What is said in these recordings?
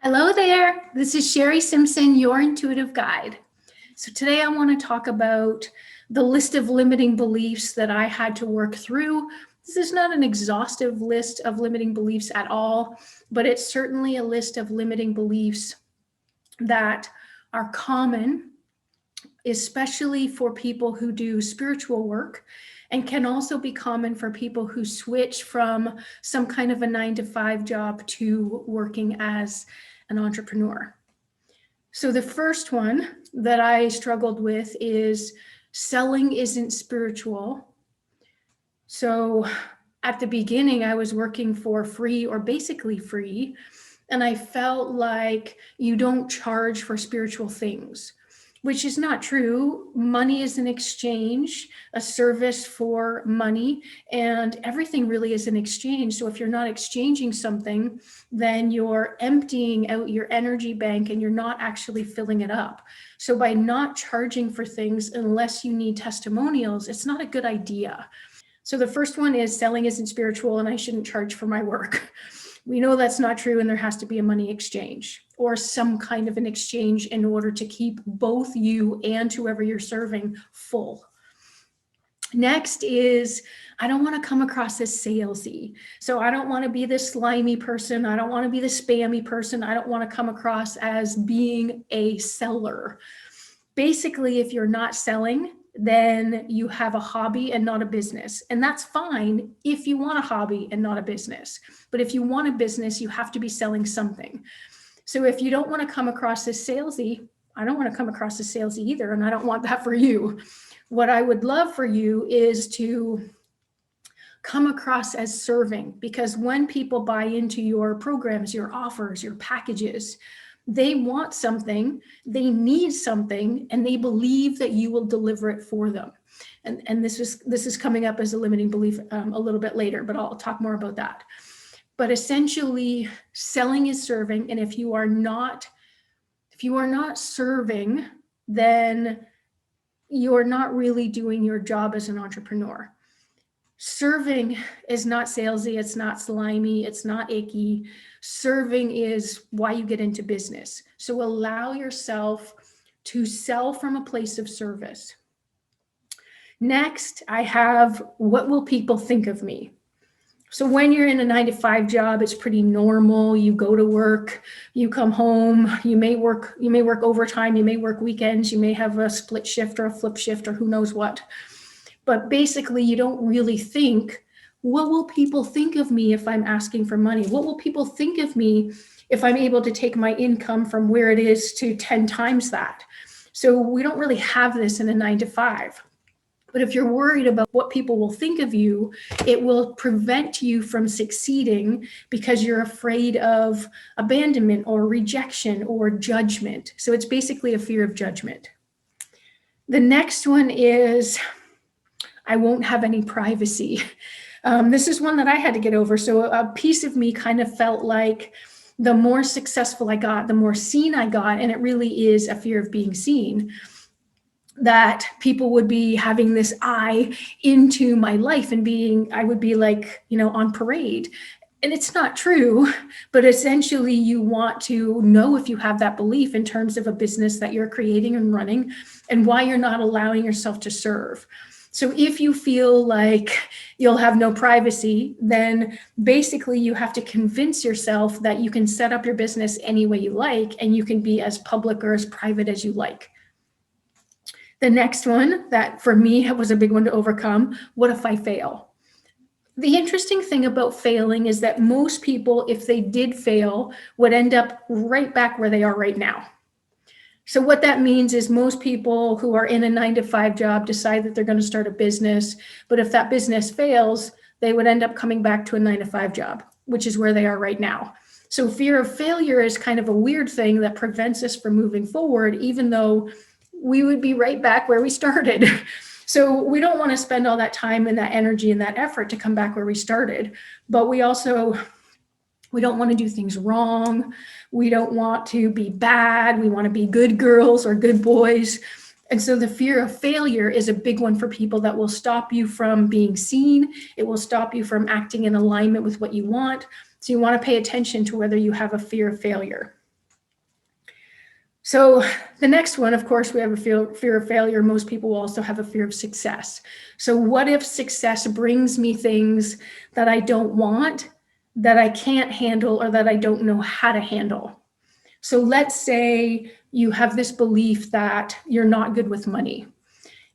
Hello there. This is Sherry Simpson, your intuitive guide. So today I want to talk about the list of limiting beliefs that I had to work through. This is not an exhaustive list of limiting beliefs at all, but it's certainly a list of limiting beliefs that are common, especially for people who do spiritual work, and can also be common for people who switch from some kind of a 9 to 5 job to working as an entrepreneur. So the first one that I struggled with is selling isn't spiritual. So at the beginning, I was working for free or basically free, and I felt like you don't charge for spiritual things, which is not true. Money is an exchange, a service for money, and everything really is an exchange. So if you're not exchanging something, then you're emptying out your energy bank and you're not actually filling it up. So by not charging for things unless you need testimonials, it's not a good idea. So the first one is selling isn't spiritual and I shouldn't charge for my work. We know that's not true, and there has to be a money exchange or some kind of an exchange in order to keep both you and whoever you're serving full. Next is, I don't want to come across as salesy. So I don't want to be the slimy person. I don't want to be the spammy person. I don't want to come across as being a seller. Basically, if you're not selling, then you have a hobby and not a business. And that's fine if you want a hobby and not a business. But if you want a business, you have to be selling something. So if you don't want to come across as salesy, I don't want to come across as salesy either. And I don't want that for you. What I would love for you is to come across as serving, because when people buy into your programs, your offers, your packages, they want something, they need something, and they believe that you will deliver it for them. And this is coming up as a limiting belief a little bit later, but I'll talk more about that. But essentially, selling is serving, and if you are not serving, then you're not really doing your job as an entrepreneur. Serving is not salesy, it's not slimy, it's not icky. Serving is why you get into business. So allow yourself to sell from a place of service. Next, I have, what will people think of me? So when you're in a 9 to 5 job, it's pretty normal. You go to work, you come home, you may work overtime, you may work weekends, you may have a split shift or a flip shift or who knows what. But basically, you don't really think, what will people think of me if I'm asking for money? What will people think of me if I'm able to take my income from where it is to 10 times that? So we don't really have this in a 9 to 5. But if you're worried about what people will think of you, it will prevent you from succeeding because you're afraid of abandonment or rejection or judgment. So it's basically a fear of judgment. The next one is, I won't have any privacy. This is one that I had to get over. So a piece of me kind of felt like the more successful I got, the more seen I got, and it really is a fear of being seen, that people would be having this eye into my life and I would be like, on parade. And it's not true, but essentially you want to know if you have that belief in terms of a business that you're creating and running and why you're not allowing yourself to serve. So if you feel like you'll have no privacy, then basically you have to convince yourself that you can set up your business any way you like and you can be as public or as private as you like. The next one that for me was a big one to overcome, what if I fail? The interesting thing about failing is that most people, if they did fail, would end up right back where they are right now. So what that means is most people who are in a 9 to 5 job decide that they're going to start a business, but if that business fails, they would end up coming back to a 9 to 5 job, which is where they are right now. So fear of failure is kind of a weird thing that prevents us from moving forward, even though we would be right back where we started. So we don't want to spend all that time and that energy and that effort to come back where we started, but we don't want to do things wrong. We don't want to be bad. We want to be good girls or good boys. And so the fear of failure is a big one for people that will stop you from being seen. It will stop you from acting in alignment with what you want. So you want to pay attention to whether you have a fear of failure. So the next one, of course, we have a fear of failure. Most people will also have a fear of success. So what if success brings me things that I don't want, that I can't handle, or that I don't know how to handle? So let's say you have this belief that you're not good with money.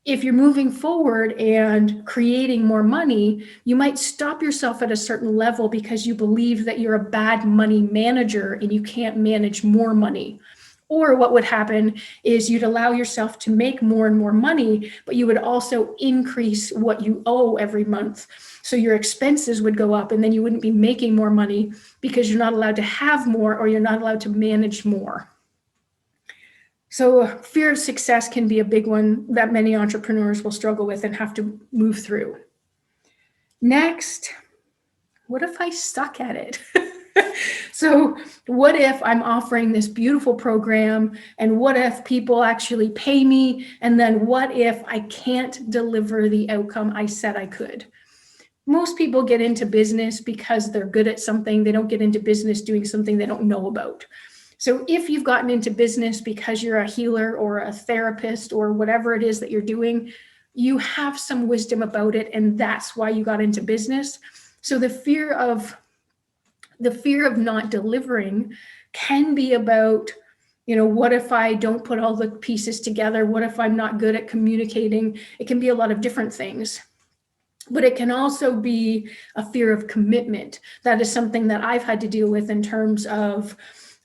If you're moving forward and creating more money, you might stop yourself at a certain level because you believe that you're a bad money manager and you can't manage more money. Or what would happen is you'd allow yourself to make more and more money, but you would also increase what you owe every month. So your expenses would go up, and then you wouldn't be making more money because you're not allowed to have more, or you're not allowed to manage more. So fear of success can be a big one that many entrepreneurs will struggle with and have to move through. Next, what if I suck at it? So what if I'm offering this beautiful program, and what if people actually pay me? And then what if I can't deliver the outcome I said I could? Most people get into business because they're good at something. They don't get into business doing something they don't know about. So if you've gotten into business because you're a healer or a therapist or whatever it is that you're doing, you have some wisdom about it, and that's why you got into business. So the fear of not delivering can be about, what if I don't put all the pieces together? What if I'm not good at communicating? It can be a lot of different things. But it can also be a fear of commitment. That is something that I've had to deal with in terms of,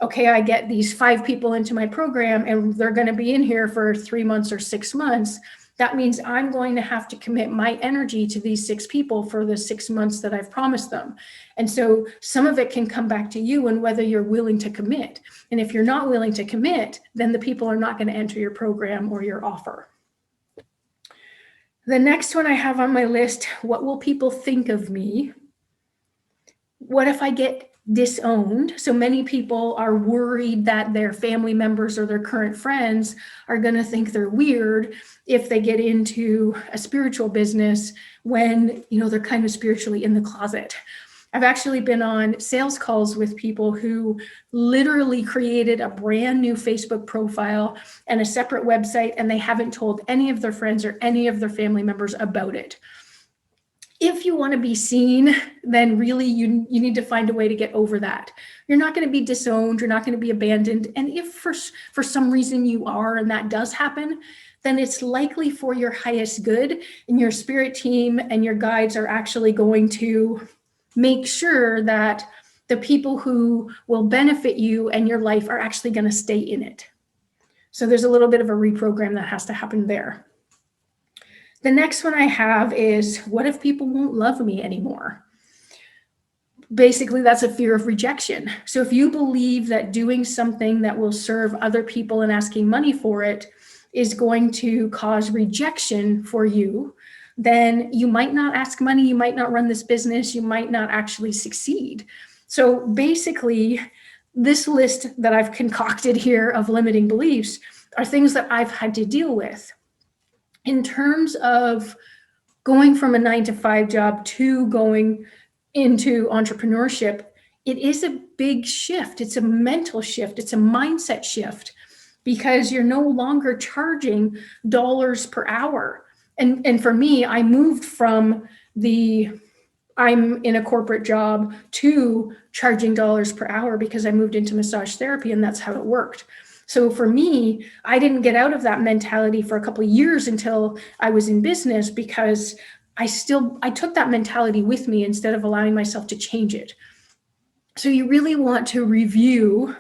okay, I get these 5 people into my program and they're going to be in here for 3 months or 6 months. That means I'm going to have to commit my energy to these 6 people for the 6 months that I've promised them. And so some of it can come back to you and whether you're willing to commit. And if you're not willing to commit, then the people are not going to enter your program or your offer. The next one I have on my list, what will people think of me? What if I get disowned? So many people are worried that their family members or their current friends are going to think they're weird if they get into a spiritual business when, they're kind of spiritually in the closet. I've actually been on sales calls with people who literally created a brand new Facebook profile and a separate website, and they haven't told any of their friends or any of their family members about it. If you want to be seen, then really you need to find a way to get over that. You're not going to be disowned. You're not going to be abandoned. And if for some reason you are, and that does happen, then it's likely for your highest good, and your spirit team and your guides are actually going to make sure that the people who will benefit you and your life are actually going to stay in it. So there's a little bit of a reprogram that has to happen there. The next one I have is, what if people won't love me anymore? Basically, that's a fear of rejection. So if you believe that doing something that will serve other people and asking money for it is going to cause rejection for you, then you might not ask money, you might not run this business, you might not actually succeed. So basically, this list that I've concocted here of limiting beliefs are things that I've had to deal with. In terms of going from a 9-to-5 job to going into entrepreneurship, it is a big shift. It's a mental shift. It's a mindset shift, because you're no longer charging dollars per hour. And for me, I moved from I'm in a corporate job to charging dollars per hour because I moved into massage therapy, and that's how it worked. So for me, I didn't get out of that mentality for a couple of years until I was in business, because I took that mentality with me instead of allowing myself to change it. So you really want to review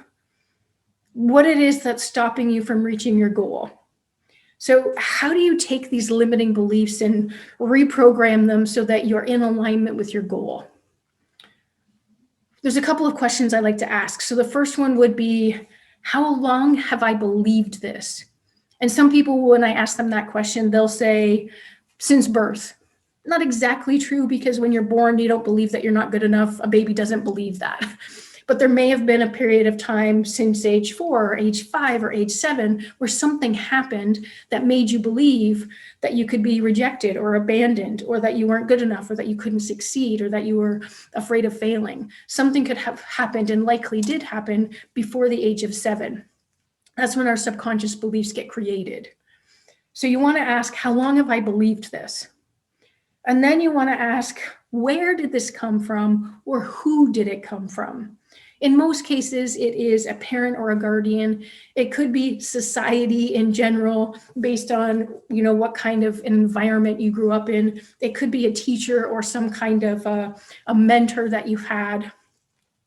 what it is that's stopping you from reaching your goal. So how do you take these limiting beliefs and reprogram them so that you're in alignment with your goal? There's a couple of questions I like to ask. So the first one would be, how long have I believed this? And some people, when I ask them that question, they'll say, since birth. Not exactly true, because when you're born, you don't believe that you're not good enough. A baby doesn't believe that. But there may have been a period of time since age 4 or age 5 or age 7 where something happened that made you believe that you could be rejected or abandoned, or that you weren't good enough, or that you couldn't succeed, or that you were afraid of failing. Something could have happened, and likely did happen, before the age of 7. That's when our subconscious beliefs get created. So you want to ask, how long have I believed this? And then you want to ask, where did this come from, or who did it come from? In most cases, it is a parent or a guardian. It could be society in general, based on, what kind of environment you grew up in. It could be a teacher or some kind of a mentor that you've had.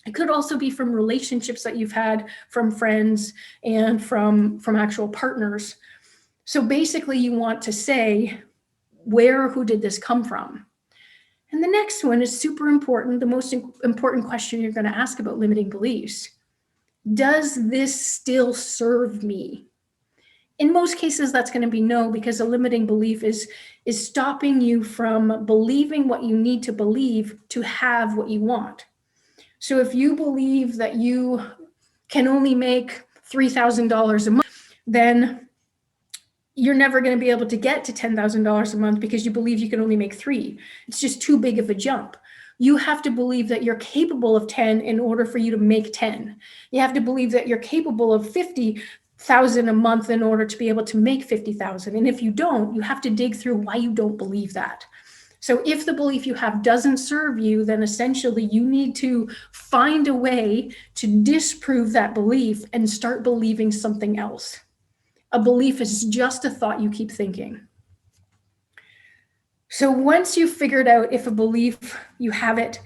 It could also be from relationships that you've had, from friends, and from actual partners. So basically, you want to say, where or who did this come from? And the next one is super important, the most important question you're going to ask about limiting beliefs. Does this still serve me? In most cases, that's going to be no, because a limiting belief is stopping you from believing what you need to believe to have what you want. So if you believe that you can only make $3,000 a month, then you're never going to be able to get to $10,000 a month because you believe you can only make 3. It's just too big of a jump. You have to believe that you're capable of 10 in order for you to make 10. You have to believe that you're capable of 50,000 a month in order to be able to make 50,000. And if you don't, you have to dig through why you don't believe that. So if the belief you have doesn't serve you, then essentially you need to find a way to disprove that belief and start believing something else. A belief is just a thought you keep thinking. So once you've figured out if a belief, you have it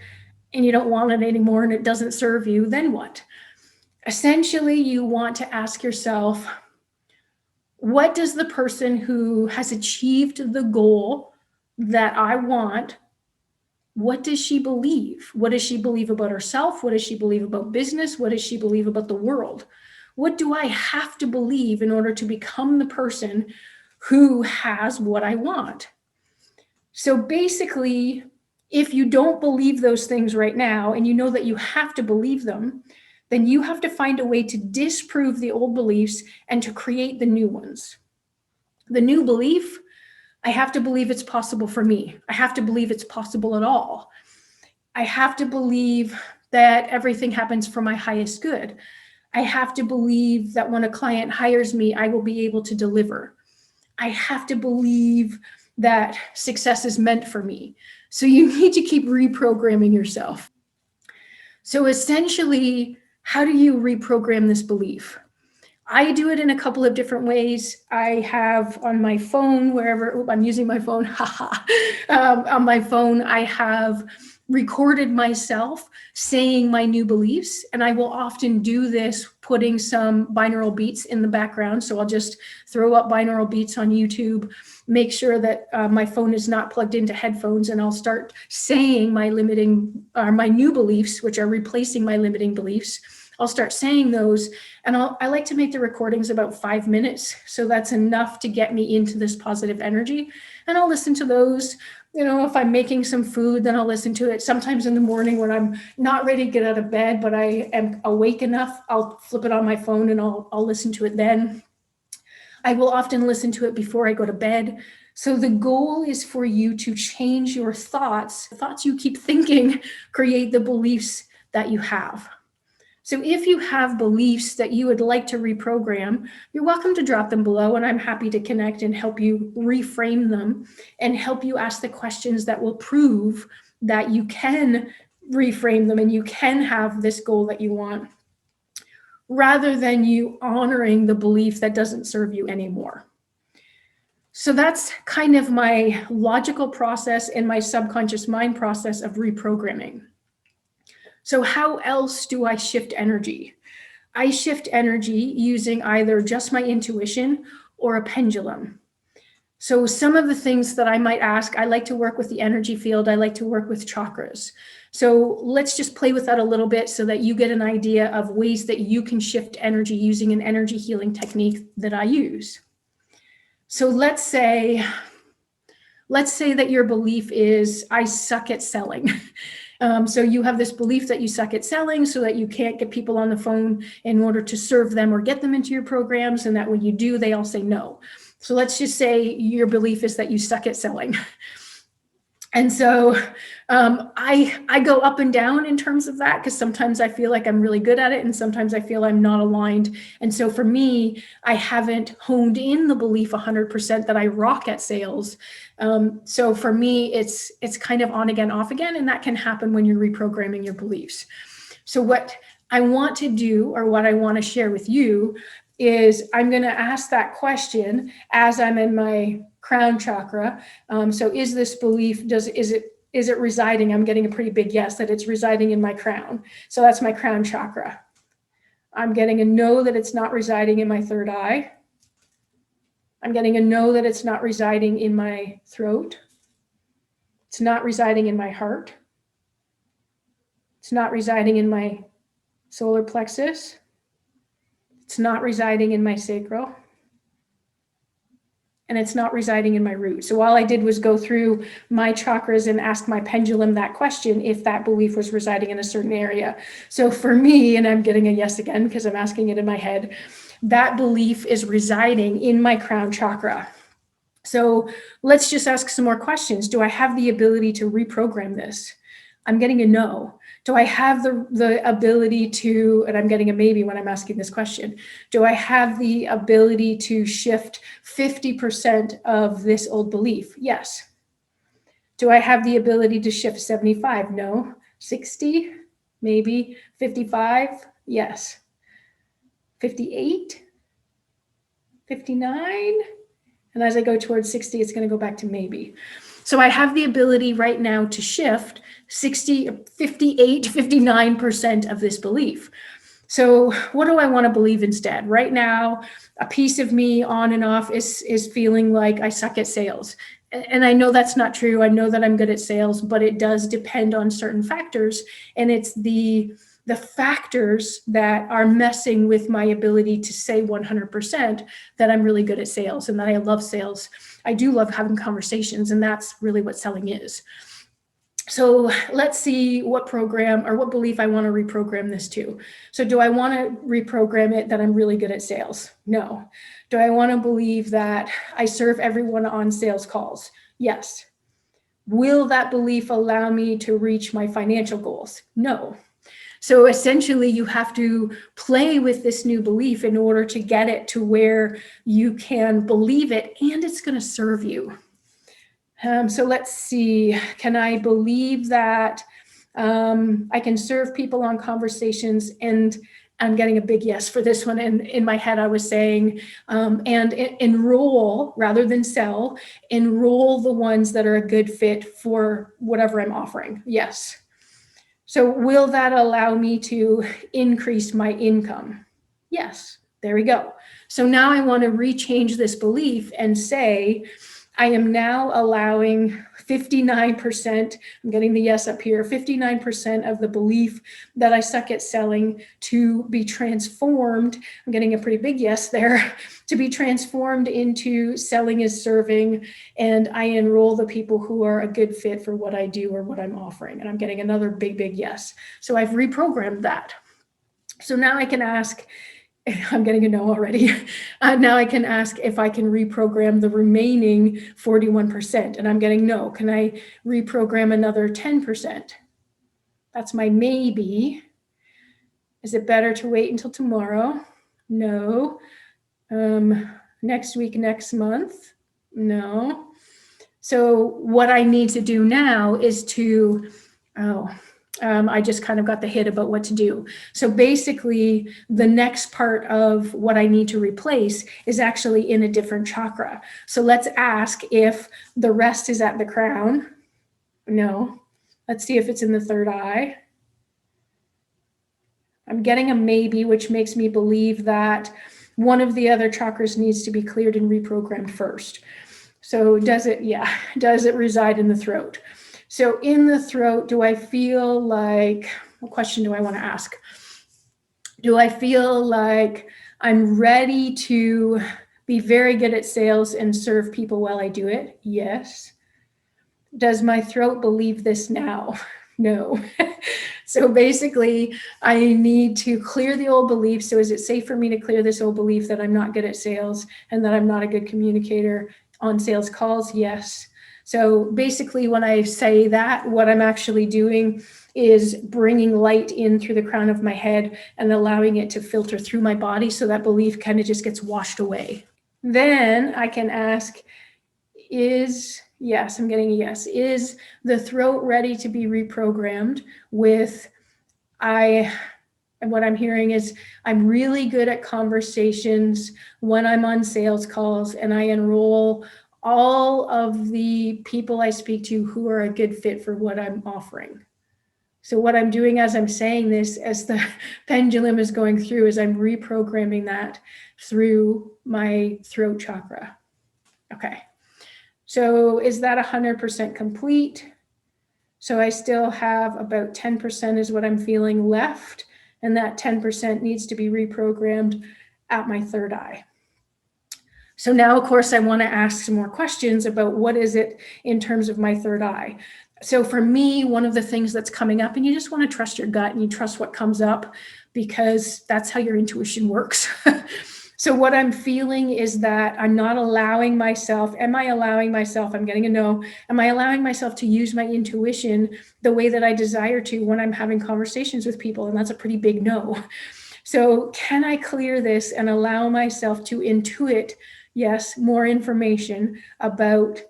and you don't want it anymore and it doesn't serve you, then what? Essentially, you want to ask yourself, what does the person who has achieved the goal that I want, what does she believe? What does she believe about herself? What does she believe about business? What does she believe about the world? What do I have to believe in order to become the person who has what I want? So basically, if you don't believe those things right now, and you know that you have to believe them, then you have to find a way to disprove the old beliefs and to create the new ones. The new belief, I have to believe it's possible for me. I have to believe it's possible at all. I have to believe that everything happens for my highest good. I have to believe that when a client hires me, I will be able to deliver. I have to believe that success is meant for me. So you need to keep reprogramming yourself. So essentially, how do you reprogram this belief? I do it in a couple of different ways. I have on my phone, wherever, I'm using my phone, on my phone, I have recorded myself saying my new beliefs, and I will often do this putting some binaural beats in the background. So I'll just throw up binaural beats on YouTube, make sure that my phone is not plugged into headphones, and I'll start saying my new beliefs, which are replacing my limiting beliefs. I'll start saying those, and I like to make the recordings about 5 minutes. So that's enough to get me into this positive energy. And I'll listen to those. If I'm making some food, then I'll listen to it. Sometimes in the morning when I'm not ready to get out of bed, but I am awake enough, I'll flip it on my phone and I'll listen to it then. I will often listen to it before I go to bed. So the goal is for you to change your thoughts. The thoughts you keep thinking create the beliefs that you have. So if you have beliefs that you would like to reprogram, you're welcome to drop them below, and I'm happy to connect and help you reframe them and help you ask the questions that will prove that you can reframe them and you can have this goal that you want, rather than you honoring the belief that doesn't serve you anymore. So that's kind of my logical process and my subconscious mind process of reprogramming. So how else do I shift energy? I shift energy using either just my intuition or a pendulum. So some of the things that I might ask, I like to work with the energy field. I like to work with chakras. So let's just play with that a little bit so that you get an idea of ways that you can shift energy using an energy healing technique that I use. So let's say that your belief is, I suck at selling. So you have this belief that you suck at selling, so that you can't get people on the phone in order to serve them or get them into your programs, and that when you do, they all say no. So let's just say your belief is that you suck at selling. And so I go up and down in terms of that, because sometimes I feel like I'm really good at it and sometimes I feel I'm not aligned. And so for me, I haven't honed in the belief 100% that I rock at sales. So for me, it's kind of on again, off again, and that can happen when you're reprogramming your beliefs. So what I want to do, or what I want to share with you, is I'm going to ask that question as I'm in my crown chakra. So is this belief, is it residing? I'm getting a pretty big yes that it's residing in my crown. So that's my crown chakra. I'm getting a no that it's not residing in my third eye. I'm getting a no that it's not residing in my throat. It's not residing in my heart. It's not residing in my solar plexus. It's not residing in my sacral. And it's not residing in my root. So all I did was go through my chakras and ask my pendulum that question, if that belief was residing in a certain area. So for me, and I'm getting a yes again because I'm asking it in my head, that belief is residing in my crown chakra. So let's just ask some more questions. Do I have the ability to reprogram this? I'm getting a no. Do I have the ability to, and I'm getting a maybe when I'm asking this question, do I have the ability to shift 50% of this old belief? Yes. Do I have the ability to shift 75? No. 60? Maybe. 55? Yes. 58? 59? And as I go towards 60, it's going to go back to maybe. So I have the ability right now to shift 60, 58, 59% of this belief. So what do I want to believe instead? Right now, a piece of me on and off is feeling like I suck at sales. And I know that's not true. I know that I'm good at sales, but it does depend on certain factors. And it's the factors that are messing with my ability to say 100% that I'm really good at sales and that I love sales. I do love having conversations, and that's really what selling is. So let's see what program or what belief I want to reprogram this to. So do I want to reprogram it that I'm really good at sales? No. Do I want to believe that I serve everyone on sales calls? Yes. Will that belief allow me to reach my financial goals? No. So essentially, you have to play with this new belief in order to get it to where you can believe it and it's going to serve you. So let's see, can I believe that I can serve people on conversations? And I'm getting a big yes for this one. And in my head, I was saying, and enroll rather than sell, enroll the ones that are a good fit for whatever I'm offering. Yes. So will that allow me to increase my income? Yes, there we go. So now I want to rechange this belief and say, I am now allowing 59%, I'm getting the yes up here, 59% of the belief that I suck at selling to be transformed. I'm getting a pretty big yes there, to be transformed into selling is serving, and I enroll the people who are a good fit for what I do or what I'm offering. And I'm getting another big, big yes. So I've reprogrammed that. So now I can ask, I'm getting a no already. Now I can ask if I can reprogram the remaining 41%, and I'm getting no. Can I reprogram another 10%? That's my maybe. Is it better to wait until tomorrow? No. Next week, next month? No. So what I need to do now is to, I just kind of got the hit about what to do. So basically, the next part of what I need to replace is actually in a different chakra. So let's ask if the rest is at the crown. No. Let's see if it's in the third eye. I'm getting a maybe, which makes me believe that one of the other chakras needs to be cleared and reprogrammed first. So does it reside in the throat? So in the throat, do I feel like, what question do I want to ask? Do I feel like I'm ready to be very good at sales and serve people while I do it? Yes. Does my throat believe this now? No. So basically, I need to clear the old belief. So is it safe for me to clear this old belief that I'm not good at sales and that I'm not a good communicator on sales calls? Yes. So basically, when I say that, what I'm actually doing is bringing light in through the crown of my head and allowing it to filter through my body, so that belief kind of just gets washed away. Then I can ask, yes, I'm getting a yes. Is the throat ready to be reprogrammed with and what I'm hearing is I'm really good at conversations when I'm on sales calls, and I enroll all of the people I speak to who are a good fit for what I'm offering. So what I'm doing as I'm saying this, as the pendulum is going through, is I'm reprogramming that through my throat chakra. Okay. So is that 100% complete? So I still have about 10% is what I'm feeling left. And that 10% needs to be reprogrammed at my third eye. So now, of course, I want to ask some more questions about what is it in terms of my third eye. So for me, one of the things that's coming up, and you just want to trust your gut and you trust what comes up, because that's how your intuition works. So what I'm feeling is that I'm not allowing myself, am I allowing myself, I'm getting a no, am I allowing myself to use my intuition the way that I desire to when I'm having conversations with people? And that's a pretty big no. So can I clear this and allow myself to intuit, yes, more information about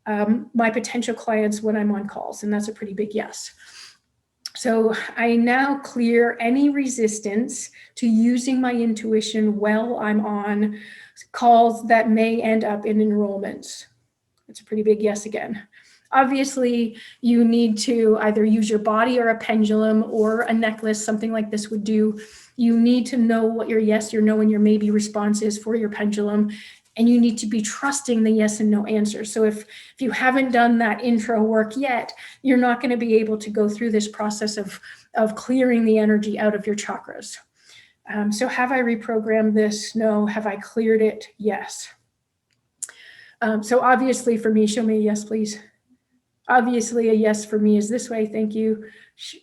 my potential clients when I'm on calls? And that's a pretty big yes. So I now clear any resistance to using my intuition while I'm on calls that may end up in enrollments. It's a pretty big yes again. Obviously, you need to either use your body or a pendulum or a necklace, something like this would do. You need to know what your yes, your no, and your maybe response is for your pendulum. And you need to be trusting the yes and no answer. So if you haven't done that intro work yet, you're not going to be able to go through this process of clearing the energy out of your chakras. So have I reprogrammed this? No. Have I cleared it? Yes. So obviously for me, show me a yes, please. Obviously a yes for me is this way. Thank you.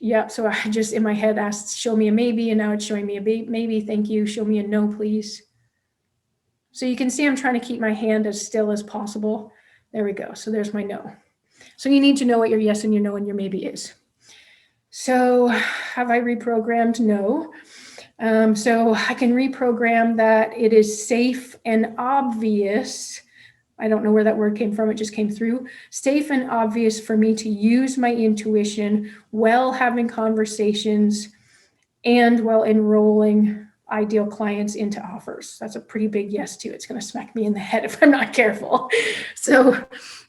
Yep. So I just in my head asked, show me a maybe, and now it's showing me a maybe. Thank you. Show me a no, please. So you can see I'm trying to keep my hand as still as possible. There we go. So there's my no. So you need to know what your yes and your no and your maybe is. So have I reprogrammed? No. So I can reprogram that it is safe and obvious. I don't know where that word came from. It just came through. Safe and obvious for me to use my intuition while having conversations and while enrolling ideal clients into offers. That's a pretty big yes too. It's going to smack me in the head if I'm not careful. So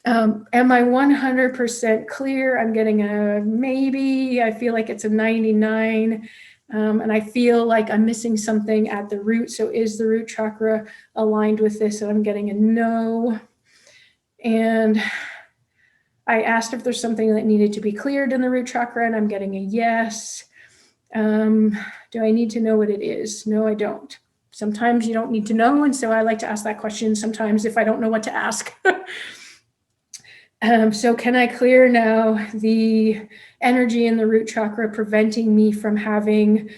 am I 100% clear? I'm getting a maybe. I feel like it's a 99. And I feel like I'm missing something at the root. So is the root chakra aligned with this? So I'm getting a no. And I asked if there's something that needed to be cleared in the root chakra, and I'm getting a yes. Do I need to know what it is? No, I don't. Sometimes you don't need to know. And so I like to ask that question sometimes if I don't know what to ask. So can I clear now the energy in the root chakra preventing me from having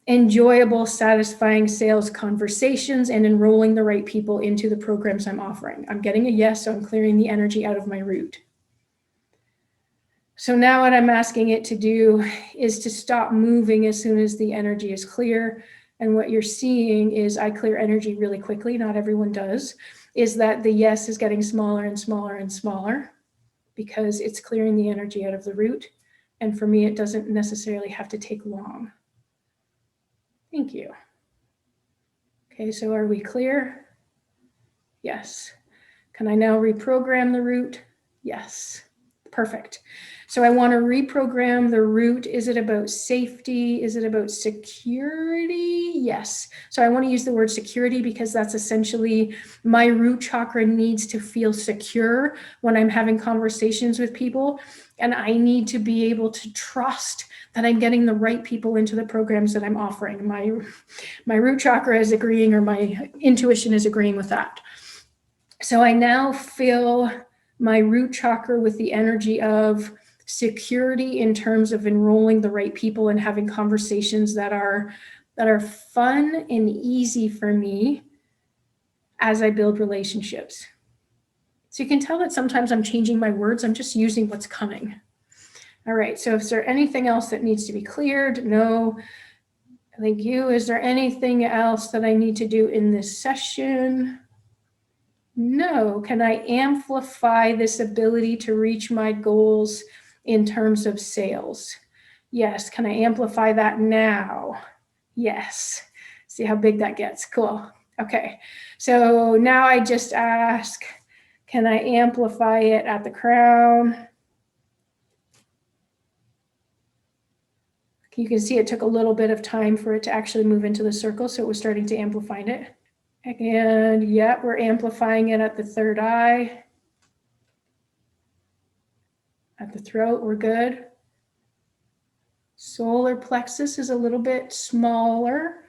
enjoyable, satisfying sales conversations and enrolling the right people into the programs I'm offering? I'm getting a yes, so I'm clearing the energy out of my root. So now what I'm asking it to do is to stop moving as soon as the energy is clear. And what you're seeing is I clear energy really quickly. Not everyone does. Is that the yes is getting smaller and smaller and smaller because it's clearing the energy out of the root. And for me, it doesn't necessarily have to take long. Thank you. Okay, so are we clear? Yes. Can I now reprogram the root? Yes. Perfect. So I want to reprogram the root. Is it about safety? Is it about security? Yes. So I want to use the word security because that's essentially my root chakra needs to feel secure when I'm having conversations with people. And I need to be able to trust that I'm getting the right people into the programs that I'm offering. My root chakra is agreeing, or my intuition is agreeing with that. So I now fill my root chakra with the energy of security in terms of enrolling the right people and having conversations that are fun and easy for me as I build relationships. So you can tell that sometimes I'm changing my words. I'm just using what's coming. All right, so is there anything else that needs to be cleared? No. Thank you. Is there anything else that I need to do in this session? No. Can I amplify this ability to reach my goals in terms of sales? Yes. Can I amplify that now? Yes. See how big that gets. Cool. Okay. So now I just ask, can I amplify it at the crown? You can see it took a little bit of time for it to actually move into the circle, so it was starting to amplify it. And yeah, we're amplifying it at the third eye. At the throat, we're good. Solar plexus is a little bit smaller.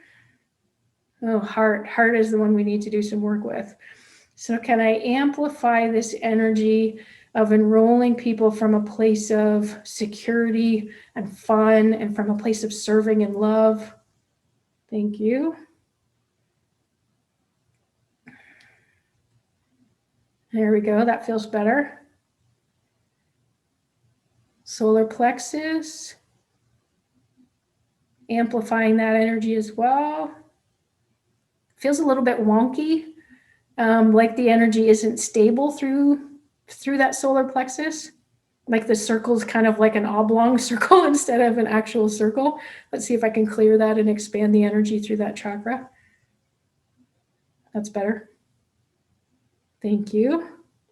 Oh, heart. Heart is the one we need to do some work with. So can I amplify this energy of enrolling people from a place of security and fun and from a place of serving and love? Thank you. There we go. That feels better. Solar plexus. Amplifying that energy as well. Feels a little bit wonky, like the energy isn't stable through that solar plexus. Like the circle's kind of like an oblong circle instead of an actual circle. Let's see if I can clear that and expand the energy through that chakra. That's better. Thank you.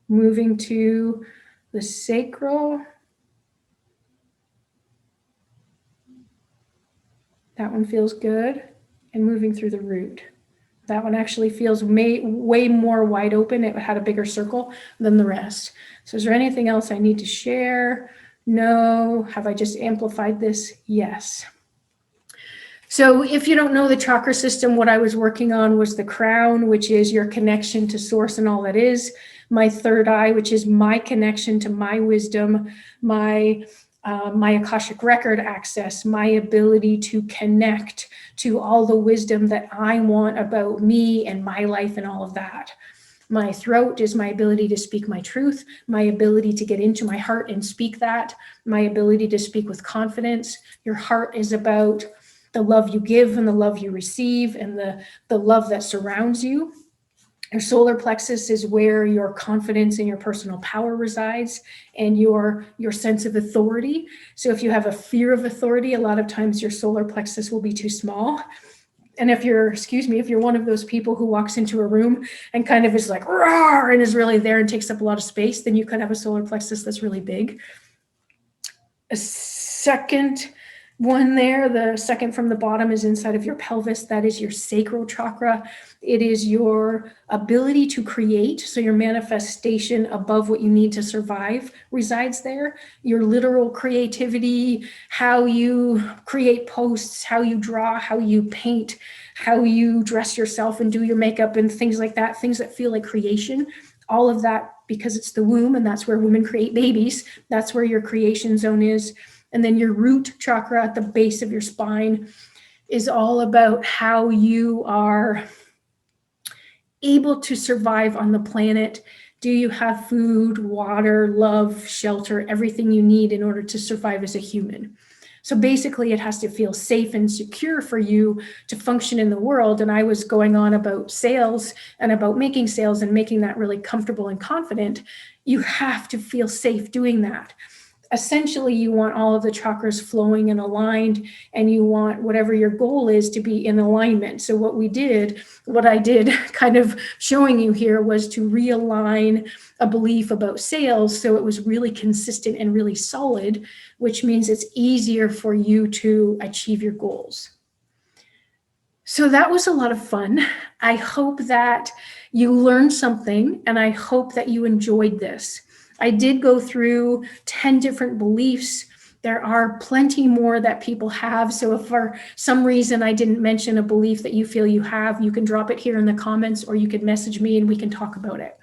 Moving to the sacral. That one feels good. And moving through the root. That one actually feels way more wide open. It had a bigger circle than the rest. So is there anything else I need to share? No. Have I just amplified this? Yes. So if you don't know the chakra system, what I was working on was the crown, which is your connection to source and all that is. My third eye, which is my connection to my wisdom, my Akashic record access, my ability to connect to all the wisdom that I want about me and my life and all of that. My throat is my ability to speak my truth, my ability to get into my heart and speak that, my ability to speak with confidence. Your heart is about the love you give and the love you receive and the love that surrounds you. Your solar plexus is where your confidence and your personal power resides and your sense of authority. So if you have a fear of authority, a lot of times your solar plexus will be too small. And if you're one of those people who walks into a room and kind of is like, roar, and is really there and takes up a lot of space, then you could have a solar plexus that's really big. A second one there, the second from the bottom is inside of your pelvis. That is your sacral chakra. It is your ability to create. So your manifestation above what you need to survive resides there. Your literal creativity, how you create posts, how you draw, how you paint, how you dress yourself and do your makeup and things like that, things that feel like creation. All of that, because it's the womb and that's where women create babies. That's where your creation zone is. And then your root chakra at the base of your spine is all about how you are able to survive on the planet. Do you have food, water, love, shelter, everything you need in order to survive as a human? So basically it has to feel safe and secure for you to function in the world. And I was going on about sales and about making sales and making that really comfortable and confident. You have to feel safe doing that. Essentially, you want all of the chakras flowing and aligned, and you want whatever your goal is to be in alignment. So what I did kind of showing you here was to realign a belief about sales so it was really consistent and really solid, which means it's easier for you to achieve your goals. So that was a lot of fun. I hope that you learned something, and I hope that you enjoyed this. I did go through 10 different beliefs. There are plenty more that people have. So if for some reason I didn't mention a belief that you feel you have, you can drop it here in the comments or you can message me and we can talk about it.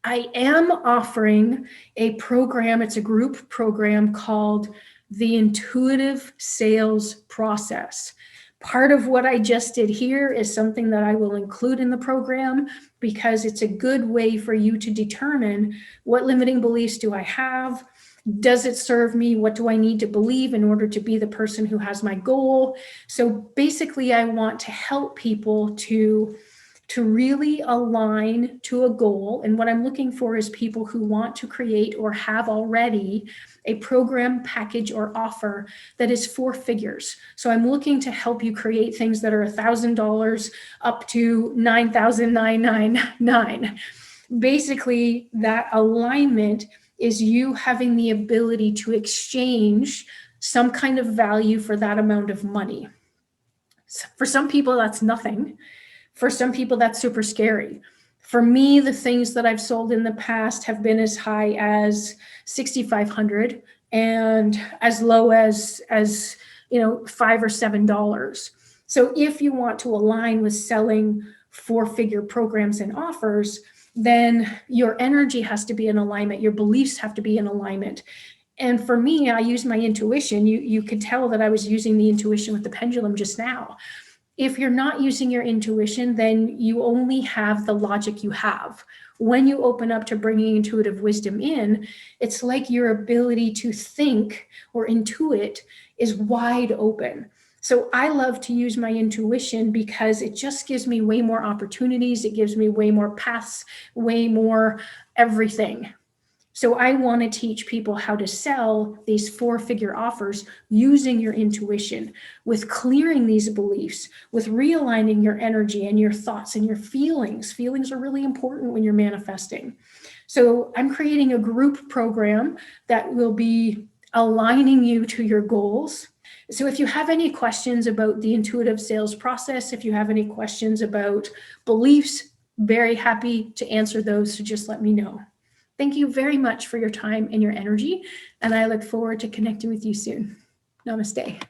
I am offering a program. It's a group program called the Intuitive Sales Process. Part of what I just did here is something that I will include in the program, because it's a good way for you to determine, what limiting beliefs do I have? Does it serve me? What do I need to believe in order to be the person who has my goal? So basically, I want to help people to really align to a goal. And what I'm looking for is people who want to create or have already a program, package, or offer that is 4 figures. So I'm looking to help you create things that are $1,000 up to $9,999. Basically, that alignment is you having the ability to exchange some kind of value for that amount of money. For some people, that's nothing. For some people, that's super scary. For me, the things that I've sold in the past have been as high as $6,500 and as low as $5 or $7. So if you want to align with selling 4-figure programs and offers, then your energy has to be in alignment. Your beliefs have to be in alignment. And for me, I use my intuition. You could tell that I was using the intuition with the pendulum just now. If you're not using your intuition, then you only have the logic you have. When you open up to bringing intuitive wisdom in, it's like your ability to think or intuit is wide open. So I love to use my intuition because it just gives me way more opportunities. It gives me way more paths, way more everything. So I want to teach people how to sell these 4-figure offers using your intuition, with clearing these beliefs, with realigning your energy and your thoughts and your feelings. Feelings are really important when you're manifesting. So I'm creating a group program that will be aligning you to your goals. So if you have any questions about the intuitive sales process, if you have any questions about beliefs, very happy to answer those. So just let me know. Thank you very much for your time and your energy, and I look forward to connecting with you soon. Namaste.